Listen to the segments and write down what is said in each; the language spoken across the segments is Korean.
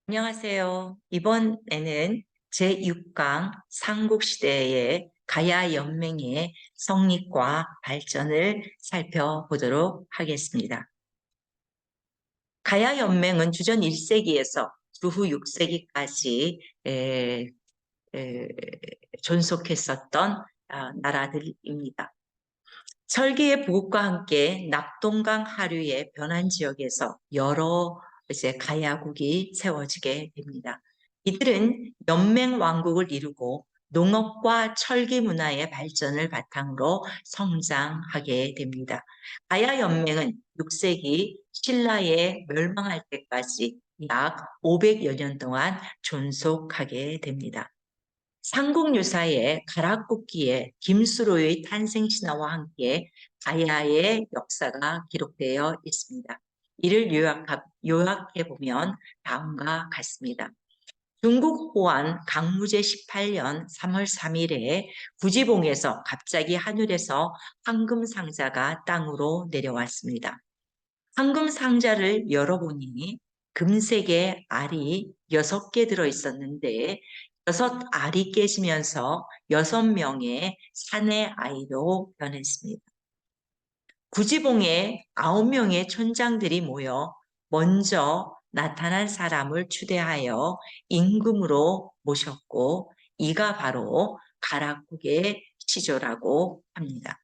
안녕하세요. 이번에는 제6강 삼국시대의 가야 연맹의 성립과 발전을 살펴보도록 하겠습니다. 가야 연맹은 주전 1세기에서 주후 6세기까지 존속했었던 나라들입니다. 철기의 부국과 함께 낙동강 하류의 변환 지역에서 여러 가야국이 세워지게 됩니다. 이들은 연맹 왕국을 이루고 농업과 철기 문화의 발전을 바탕으로 성장하게 됩니다. 가야 연맹은 6세기 신라에 멸망할 때까지 약 500여 년 동안 존속하게 됩니다. 삼국유사의 가락국기의 김수로의 탄생 신화와 함께 가야의 역사가 기록되어 있습니다. 이를 요약해보면 다음과 같습니다. 중국 호안 강무제 18년 3월 3일에 구지봉에서 갑자기 하늘에서 황금상자가 땅으로 내려왔습니다. 황금상자를 열어보니 금색의 알이 6개 들어있었는데 6알이 깨지면서 6명의 사내 아이로 변했습니다. 구지봉에 9명의 촌장들이 모여 먼저 나타난 사람을 추대하여 임금으로 모셨고 이가 바로 가락국의 시조라고 합니다.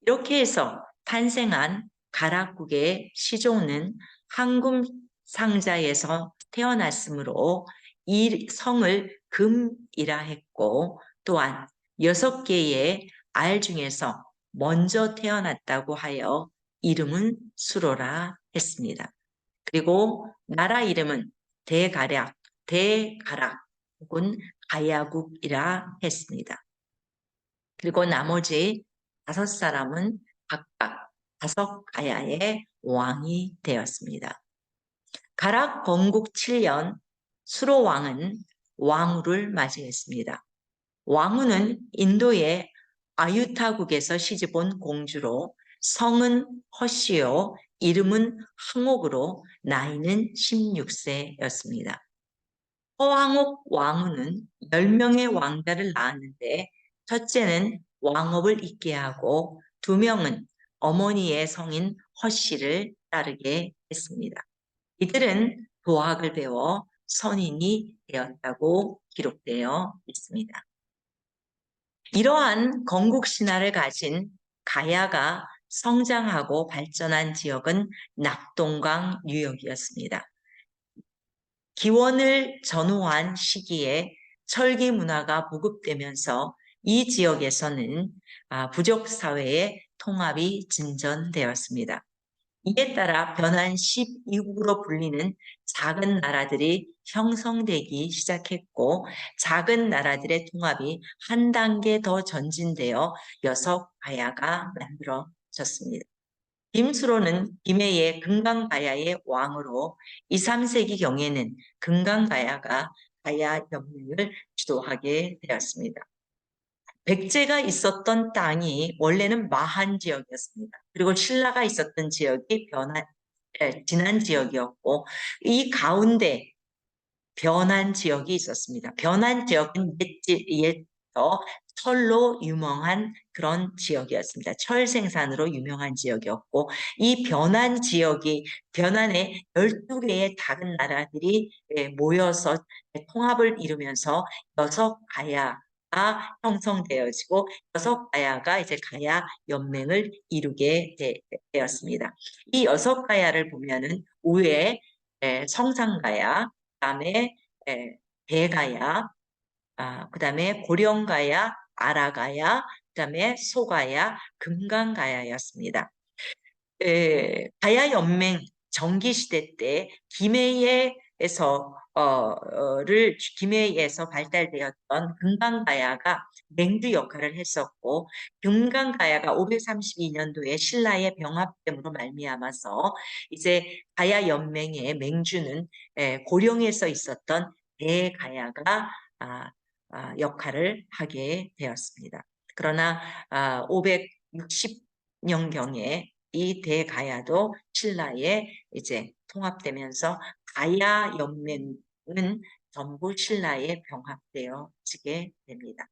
이렇게 해서 탄생한 가락국의 시조는 황금상자에서 태어났으므로 이 성을 금이라 했고 또한 6개의 알 중에서 먼저 태어났다고 하여 이름은 수로라 했습니다. 그리고 나라 이름은 대가락 혹은 가야국이라 했습니다. 그리고 나머지 5사람은 각각 5가야의 왕이 되었습니다. 가락 건국 7년 수로왕은 왕후를 맞이했습니다. 왕후는 인도의 아유타국에서 시집온 공주로 성은 허씨요 이름은 항옥으로 나이는 16세였습니다. 허항옥 왕후는 10명의 왕자를 낳았는데 첫째는 왕업을 잇게 하고 2명은 어머니의 성인 허씨를 따르게 했습니다. 이들은 도학을 배워 선인이 되었다고 기록되어 있습니다. 이러한 건국 신화를 가진 가야가 성장하고 발전한 지역은 낙동강 유역이었습니다. 기원을 전후한 시기에 철기 문화가 보급되면서 이 지역에서는 부족 사회의 통합이 진전되었습니다. 이에 따라 변한 12국으로 불리는 작은 나라들이 형성되기 시작했고 작은 나라들의 통합이 한 단계 더 전진되어 여섯가야가 만들어졌습니다. 김수로는 김해의 금강가야의 왕으로 2, 3세기경에는 금강가야가 가야 연맹을 주도하게 되었습니다. 백제가 있었던 땅이 원래는 마한 지역이었습니다. 그리고 신라가 있었던 지역이 진한 지역이었고 이 가운데 변한 지역이 있었습니다. 변한 지역은 옛부터 철로 유명한 그런 지역이었습니다. 철 생산으로 유명한 지역이었고 이 변한 지역이 변한에 12개의 작은 나라들이 모여서 통합을 이루면서 6가야가 형성되어지고 6가야가 이제 가야 연맹을 이루게 되었습니다. 이 6가야를 보면은 우에 성상가야, 그다음에 대가야, 그다음에 고령가야, 아라가야, 그다음에 소가야, 금강가야였습니다. 가야 연맹 정기 시대 때 김해에서 발달되었던 금강가야가 맹주 역할을 했었고 금강가야가 532년도에 신라의 병합됨으로 말미암아서 이제 가야 연맹의 맹주는 고령에서 있었던 대가야가 역할을 하게 되었습니다. 그러나 560년경에 이 대가야도 신라에 이제 통합되면서 가야 연맹 전부 신라에 병합되어지게 됩니다.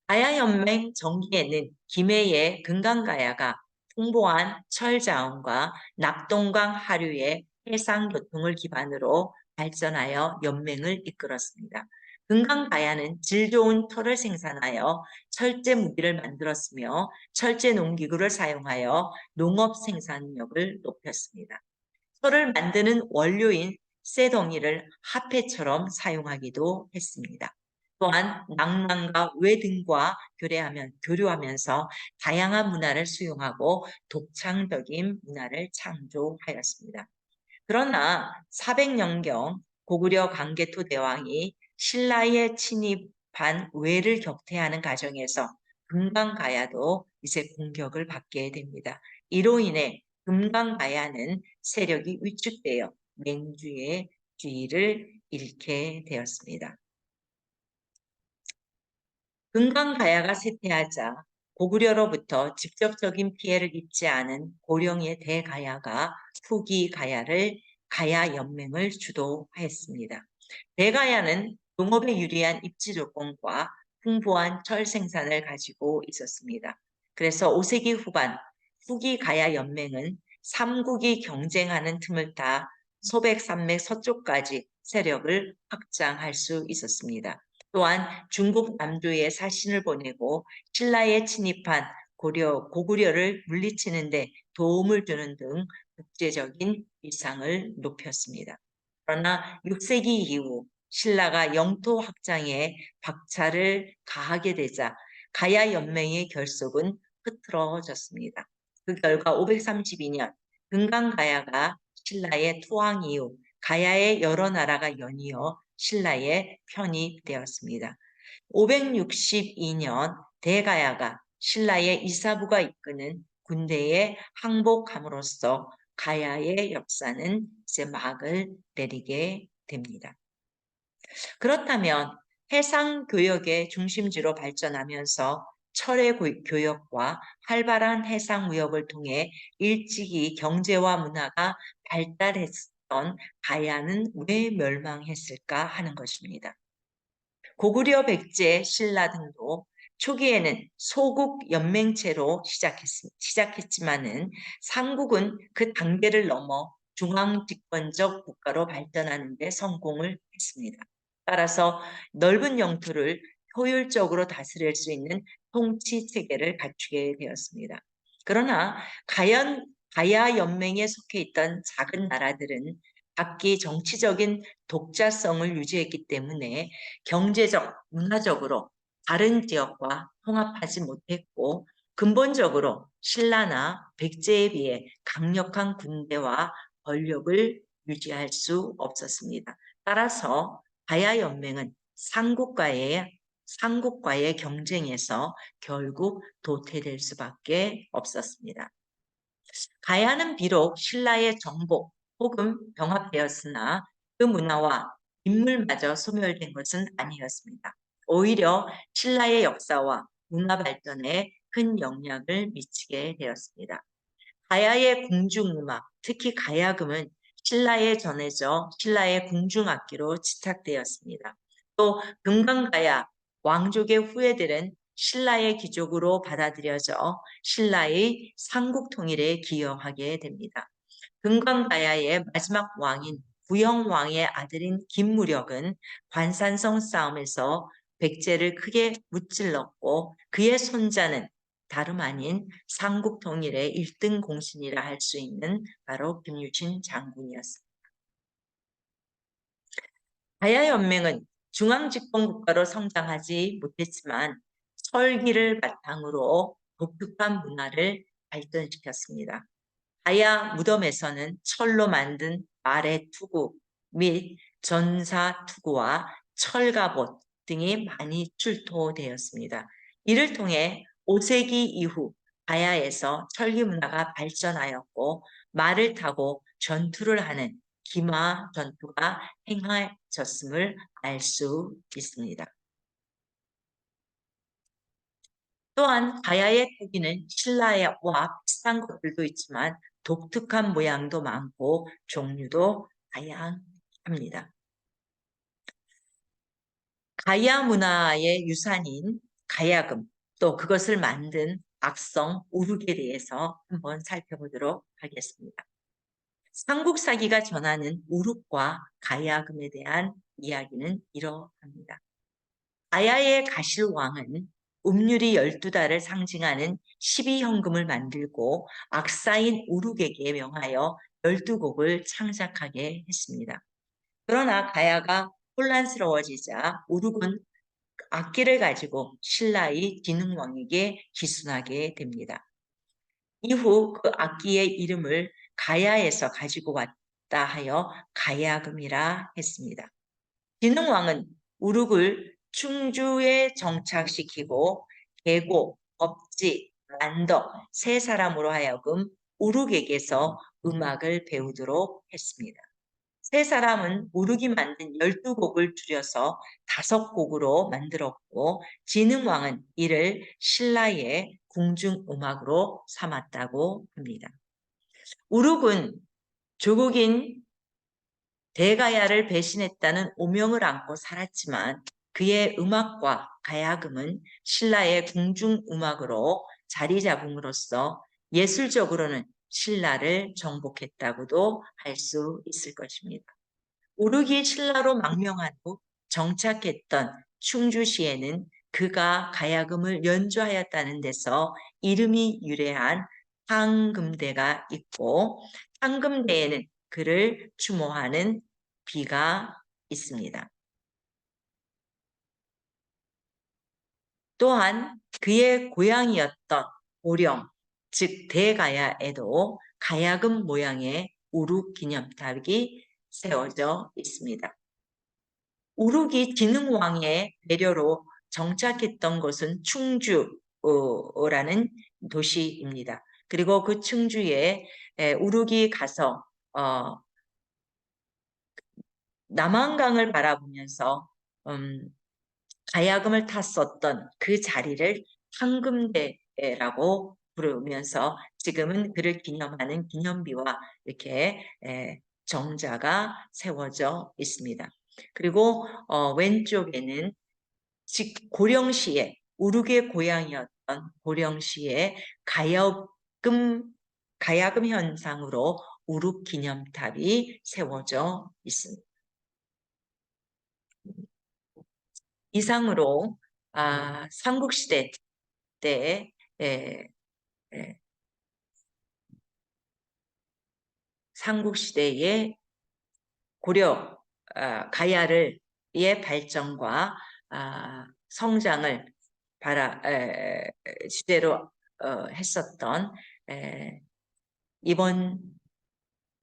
가야연맹 정기에는 김해의 금강가야가 풍부한 철자원과 낙동강 하류의 해상교통을 기반으로 발전하여 연맹을 이끌었습니다. 금강가야는 질 좋은 철을 생산하여 철제 무기를 만들었으며 철제 농기구를 사용하여 농업 생산력을 높였습니다. 철을 만드는 원료인 쇠덩이를 화폐처럼 사용하기도 했습니다. 또한 낭만과 외등과 교류하면서 다양한 문화를 수용하고 독창적인 문화를 창조하였습니다. 그러나 400년경 고구려 광개토 대왕이 신라에 침입한 외를 격퇴하는 과정에서 금강가야도 이제 공격을 받게 됩니다. 이로 인해 금강가야는 세력이 위축되어 맹주의 주의를 잃게 되었습니다. 금강가야가 쇠퇴하자 고구려로부터 직접적인 피해를 입지 않은 고령의 대가야가 후기 가야를 가야연맹을 주도하였습니다. 대가야는 농업에 유리한 입지 조건과 풍부한 철 생산을 가지고 있었습니다. 그래서 5세기 후반 후기 가야 연맹은 삼국이 경쟁하는 틈을 타 소백산맥 서쪽까지 세력을 확장할 수 있었습니다. 또한 중국 남도에 사신을 보내고 신라에 침입한 고구려를 물리치는 데 도움을 주는 등 국제적인 위상을 높였습니다. 그러나 6세기 이후 신라가 영토 확장에 박차를 가하게 되자 가야 연맹의 결속은 흐트러졌습니다. 그 결과 532년 금강가야가 신라의 투항 이후 가야의 여러 나라가 연이어 신라에 편입되었습니다. 562년 대가야가 신라의 이사부가 이끄는 군대에 항복함으로써 가야의 역사는 이제 막을 내리게 됩니다. 그렇다면 해상교역의 중심지로 발전하면서 철의 교역과 활발한 해상 무역을 통해 일찍이 경제와 문화가 발달했던 가야는 왜 멸망했을까 하는 것입니다. 고구려, 백제, 신라 등도 초기에는 소국 연맹체로 시작했지만은 삼국은 그 단계를 넘어 중앙집권적 국가로 발전하는 데 성공을 했습니다. 따라서 넓은 영토를 효율적으로 다스릴 수 있는 통치 체계를 갖추게 되었습니다. 그러나 가야 연맹에 속해 있던 작은 나라들은 각기 정치적인 독자성을 유지했기 때문에 경제적, 문화적으로 다른 지역과 통합하지 못했고 근본적으로 신라나 백제에 비해 강력한 군대와 권력을 유지할 수 없었습니다. 따라서 가야연맹은 삼국과의 경쟁에서 결국 도태될 수밖에 없었습니다. 가야는 비록 신라의 정복 혹은 병합되었으나 그 문화와 인물마저 소멸된 것은 아니었습니다. 오히려 신라의 역사와 문화 발전에 큰 영향을 미치게 되었습니다. 가야의 궁중음악, 특히 가야금은 신라에 전해져 신라의 궁중악기로 지탁되었습니다. 또 금강가야, 왕족의 후예들은 신라의 귀족으로 받아들여져 신라의 삼국 통일에 기여하게 됩니다. 금강가야의 마지막 왕인 부영왕의 아들인 김무력은 관산성 싸움에서 백제를 크게 무찔렀고 그의 손자는 다름 아닌 삼국 통일의 1등 공신이라 할 수 있는 바로 김유신 장군이었습니다. 가야연맹은 중앙집권국가로 성장하지 못했지만 철기를 바탕으로 독특한 문화를 발전시켰습니다. 가야 무덤에서는 철로 만든 말의 투구 및 전사 투구와 철갑옷 등이 많이 출토되었습니다. 이를 통해 5세기 이후 가야에서 철기 문화가 발전하였고 말을 타고 전투를 하는 기마 전투가 행해졌음을 알 수 있습니다. 또한 가야의 토기는 신라와 비슷한 것들도 있지만 독특한 모양도 많고 종류도 다양합니다. 가야 문화의 유산인 가야금, 또 그것을 만든 악성 우룩에 대해서 한번 살펴보도록 하겠습니다. 삼국사기가 전하는 우룩과 가야금에 대한 이야기는 이러합니다. 가야의 가실왕은 음률이 12달을 상징하는 12현금을 만들고 악사인 우룩에게 명하여 12곡을 창작하게 했습니다. 그러나 가야가 혼란스러워지자 우룩은 악기를 가지고 신라의 진흥왕에게 기순하게 됩니다. 이후 그 악기의 이름을 가야에서 가지고 왔다 하여 가야금이라 했습니다. 진흥왕은 우룩을 충주에 정착시키고 계고, 법지, 만덕 세 사람으로 하여금 우룩에게서 음악을 배우도록 했습니다. 세 사람은 우룩이 만든 12곡을 줄여서 5곡으로 만들었고 진흥왕은 이를 신라의 궁중음악으로 삼았다고 합니다. 우룩은 조국인 대가야를 배신했다는 오명을 안고 살았지만 그의 음악과 가야금은 신라의 궁중음악으로 자리 잡음으로써 예술적으로는 신라를 정복했다고도 할 수 있을 것입니다. 우르기 신라로 망명한 후 정착했던 충주시에는 그가 가야금을 연주하였다는 데서 이름이 유래한 상금대가 있고 상금대에는 그를 추모하는 비가 있습니다. 또한 그의 고향이었던 고령, 즉 대가야에도 가야금 모양의 우룩 기념탑이 세워져 있습니다. 우룩이 진흥왕의 배려로 정착했던 곳은 충주라는 도시입니다. 그리고 그 충주에 우룩이 가서 남한강을 바라보면서 가야금을 탔었던 그 자리를 황금대라고 부르면서 지금은 그를 기념하는 기념비와 이렇게 정자가 세워져 있습니다. 그리고 왼쪽에는 고령시에 우르게 고향이었던 고령시의 가야금 현상으로 우룩 기념탑이 세워져 있습니다. 이상으로 삼국시대 때 삼국시대의 고려 가야의 발전과 성장을 주제로 했었던 이번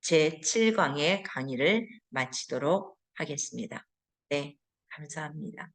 제7강의 강의를 마치도록 하겠습니다. 네, 감사합니다.